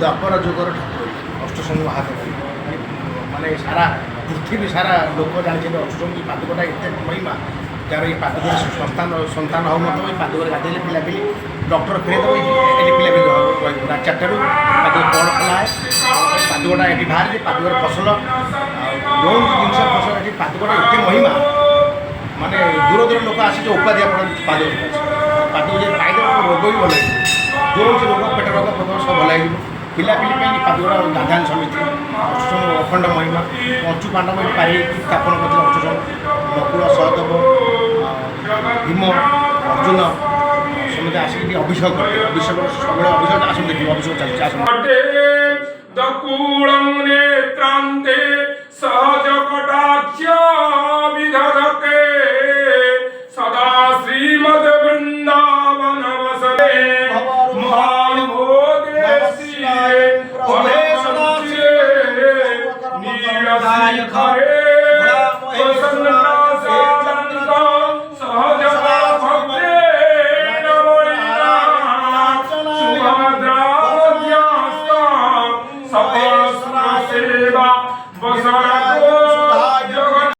ଦ୍ୱାପର ଯୁଗର ଠାକୁର ଅଷ୍ଟଶମ୍ଭୁ ମହାଦେବ ମାନେ ସାରା ପୃଥିବୀ ସାରା ଲୋକ ଜାଣିଛନ୍ତି ଅଷ୍ଟଶମ୍ଭୁ ପାଦୁକଟା ଏତେ ମହିମା ଯାହାର ଏଇ ପାଦୁକରେ ସନ୍ତାନ ହେଉନଥିବ ଏଇ ପାଦୁକରେ ଗାଧେଇଲେ ପିଲାପିଲି ଡକ୍ଟର ଫେରେଇ ଦେବ ଏଠି ପିଲାପିଲି ରହିବ ରାତି 4ଟାରୁ ପାଦୁକ ବଡ଼ ଖୋଲା ପାଦୁକଟା ଏଠି ବାହାରିଛି ପାଦୁକରେ ଫସଲ ଆଉ ଯେଉଁ ଜିନିଷ ଫସଲ ଏଠି ପାଦୁକଟା ଏତେ ମହିମା ମାନେ ଦୂର ଦୂର ଲୋକ ଆସିକି ଉପାଧିଆ ପଡ଼ନ୍ତି ପାଦୁକ ପାଦୁକ ଯଦି ପାଇଦେବ ରୋଗ ବି ଭଲ ହେଇଯିବ ଯେକୌଣସି ରୋଗ ପେଟ ରୋଗ ଫୋଗ ସବୁ ଭଲ ହେଇଯିବ ପିଲାପିଲି ପାଇଁ ପାଦୁକଟା ଗାଧାନ ସମିତି ଅଷ୍ଟଶମ୍ଭୁ ଅଖଣ୍ଡ ମହିମା ପଞ୍ଚୁ ପାଣ୍ଡବ ଏଠି ପାରି ସ୍ଥାପନ କରିଥିଲେ ଅଷ୍ଟଶମ୍ଭୁ ନକୁଳ ସହଦେବ ଭୀମ ଅର୍ଜୁନ ସମସ୍ତେ ଆସିକି ଅଭିଷେକ କରିଥିଲେ ଅଭିଷେକ ସବୁବେଳେ ଅଭିଷେକ ଆସନ୍ତୁ ଦେଖିବ ଅଭିଷେକ ଚାଲିଛି ଆସନ୍ତୁ सहज कटाक्ष विधते सदा श्रीमद वृंदावन वसते नीलदाय खरे